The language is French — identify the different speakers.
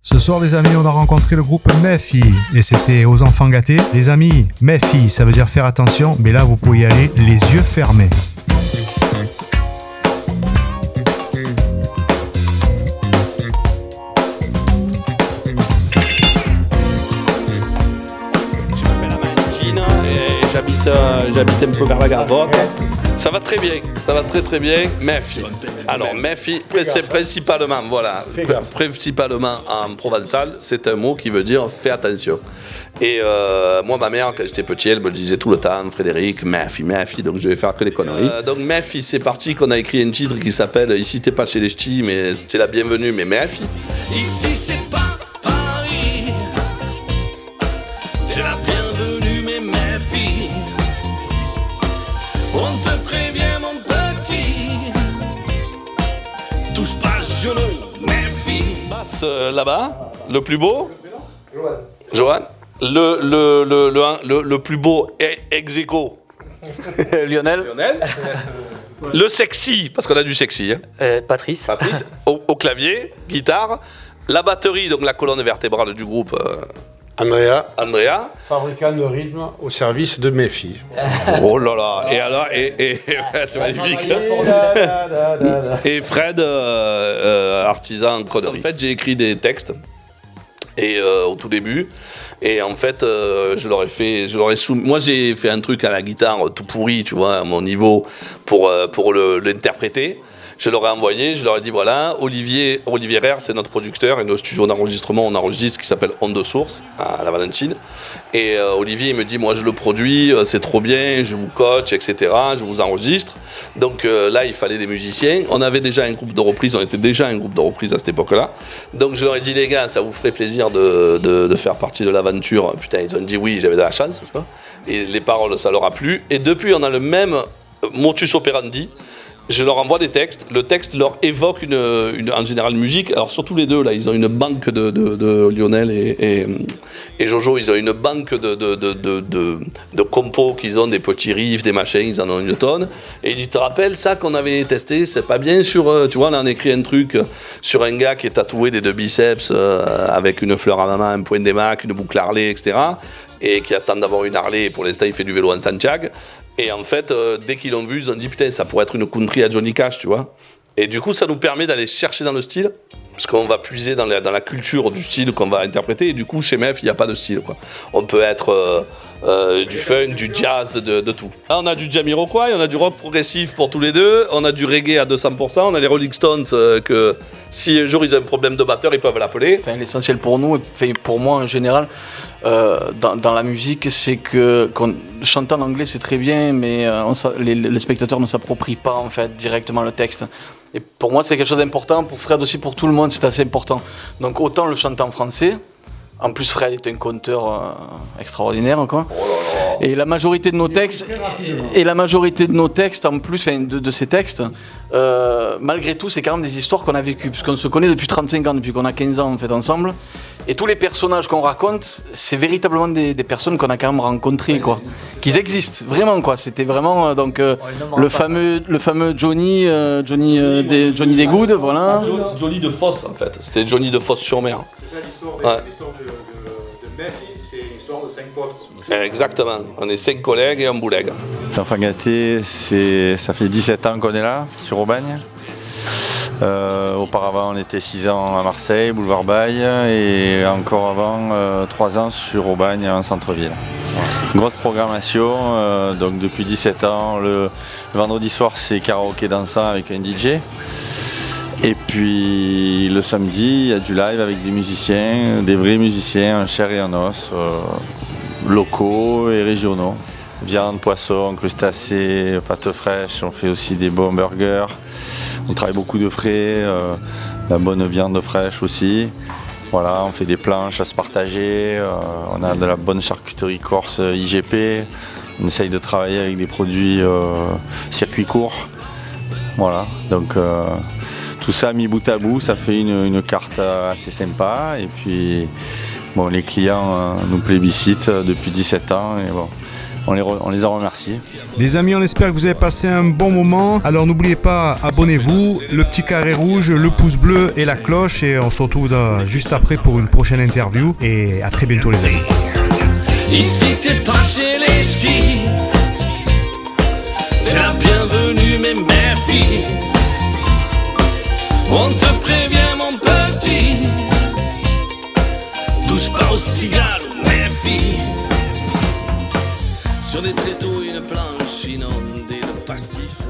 Speaker 1: Ce soir les amis, on a rencontré le groupe Mephi et c'était aux enfants gâtés. Les amis, Mephi, ça veut dire faire attention, mais là vous pouvez y aller les yeux fermés.
Speaker 2: Je m'appelle Amandine et j'habite un peu vers la Garvotte. Ça va très bien, ça va très bien. Mephi. Alors Mephi, c'est principalement, principalement en provençal, c'est un mot qui veut dire fais attention. Et moi, ma mère, quand j'étais petit, elle me le disait tout le temps, Frédéric, Mephi, donc je vais faire que des conneries. Donc Mephi, c'est parti qu'on a écrit un titre qui s'appelle Ici t'es pas chez les ch'tis, mais c'est la bienvenue, mais Mephi.
Speaker 3: Ici c'est pas Paris, t'es la bienvenue, mais Mephi. On te prévient, mon petit, touche pas genou, Mephi.
Speaker 2: Passe là-bas, le plus beau, Johan. Le plus beau ex aequo.
Speaker 4: Lionel.
Speaker 2: Le sexy, parce qu'on a du sexy. Hein.
Speaker 4: Patrice.
Speaker 2: Au clavier, guitare. La batterie, donc la colonne vertébrale du groupe.
Speaker 5: Andrea,
Speaker 6: fabricant de rythme au service de Mephi.
Speaker 2: Oh là là, et alors, c'est magnifique. Et Fred, artisan connerie. En fait, j'ai écrit des textes, et au tout début, et en fait, je leur ai soumis. Moi, j'ai fait un truc à la guitare tout pourri, tu vois, à mon niveau, pour l'interpréter. Je leur ai envoyé, je leur ai dit voilà, Olivier Rère, c'est notre producteur et nos studios d'enregistrement, on enregistre qui s'appelle Onde Source à la Valentine. Et Olivier il me dit moi je le produis, c'est trop bien, je vous coach, etc. Je vous enregistre. Donc là il fallait des musiciens. On avait déjà un groupe de reprise, on était déjà un groupe de reprise à cette époque-là. Donc je leur ai dit les gars, ça vous ferait plaisir de faire partie de l'aventure. Putain, ils ont dit oui, j'avais de la chance, tu vois. Et les paroles ça leur a plu. Et depuis on a le même motus operandi. Je leur envoie des textes, le texte leur évoque en général une musique, alors surtout les deux là, ils ont une banque de Lionel et Jojo, ils ont une banque de compos qu'ils ont, des petits riffs, des machins, ils en ont une tonne, et ils disent, tu te rappelles ça qu'on avait testé, c'est pas bien sur, tu vois, là on a écrit un truc sur un gars qui est tatoué des deux biceps avec une fleur à la main, un point d'émac, une boucle Harley, etc. et qui attend d'avoir une Harley, pour l'instant il fait du vélo en Santiago. Et en fait, dès qu'ils l'ont vu, ils ont dit putain, ça pourrait être une country à Johnny Cash, tu vois. Et du coup, ça nous permet d'aller chercher dans le style, parce qu'on va puiser dans la culture du style qu'on va interpréter. Et du coup, chez Mephi, il n'y a pas de style, quoi. On peut être du funk, du jazz, de tout. Là, on a du Jamiroquai, on a du rock progressif pour tous les deux, on a du reggae à 200%, on a les Rolling Stones que si un jour ils ont un problème de batteur, ils peuvent l'appeler.
Speaker 4: Enfin, l'essentiel pour nous, et pour moi en général, dans la musique, c'est que chanter en anglais c'est très bien, mais les spectateurs ne s'approprient pas en fait directement le texte. Et pour moi c'est quelque chose d'important, pour Fred aussi, pour tout le monde c'est assez important. Donc autant le chanter en français. En plus, Fred est un conteur extraordinaire, quoi. Et la majorité de nos textes, en plus, de ces textes, malgré tout, c'est quand même des histoires qu'on a vécues, puisqu'on se connaît depuis 35 ans, depuis qu'on a 15 ans en fait ensemble. Et tous les personnages qu'on raconte, c'est véritablement des personnes qu'on a quand même rencontrées, quoi. Qu'ils existent, vraiment, quoi. C'était vraiment le fameux Johnny Desgoudes, voilà.
Speaker 2: Johnny de Fosse, en fait. C'était Johnny de Fosse-sur-Mer.
Speaker 6: C'est ça l'histoire,
Speaker 2: Ouais.
Speaker 6: l'histoire de Mephi, c'est l'histoire de 5 potes.
Speaker 2: Exactement. On est 5 collègues et un bouleg.
Speaker 7: Les enfants gâtés, ça fait 17 ans qu'on est là, sur Aubagne. Auparavant, on était 6 ans à Marseille, boulevard Baille, et encore avant, 3 ans sur Aubagne, en centre-ville. Voilà. Grosse programmation, donc depuis 17 ans, le vendredi soir, c'est karaoké dansant avec un DJ. Et puis le samedi, il y a du live avec des musiciens, des vrais musiciens en chair et en os, locaux et régionaux. Viande, poisson, crustacés, pâtes fraîches, on fait aussi des bons burgers. On travaille beaucoup de frais, la bonne viande fraîche aussi. Voilà, on fait des planches à se partager, on a de la bonne charcuterie corse IGP. On essaye de travailler avec des produits circuit court. Voilà, donc tout ça mis bout à bout, ça fait une carte assez sympa. Et puis bon, les clients nous plébiscitent depuis 17 ans. Et bon, on les a remerciés.
Speaker 1: Les amis, on espère que vous avez passé un bon moment. Alors n'oubliez pas, abonnez-vous, le petit carré rouge, le pouce bleu et la cloche. Et on se retrouve juste après pour une prochaine interview. Et à très bientôt les amis.
Speaker 3: Ici t'es pas chez les ch'tis, t'es la bienvenue mais méfie. On te prévient mon petit, touche pas aux cigares, méfie. Sur des tréteaux une planche inondée de pastis.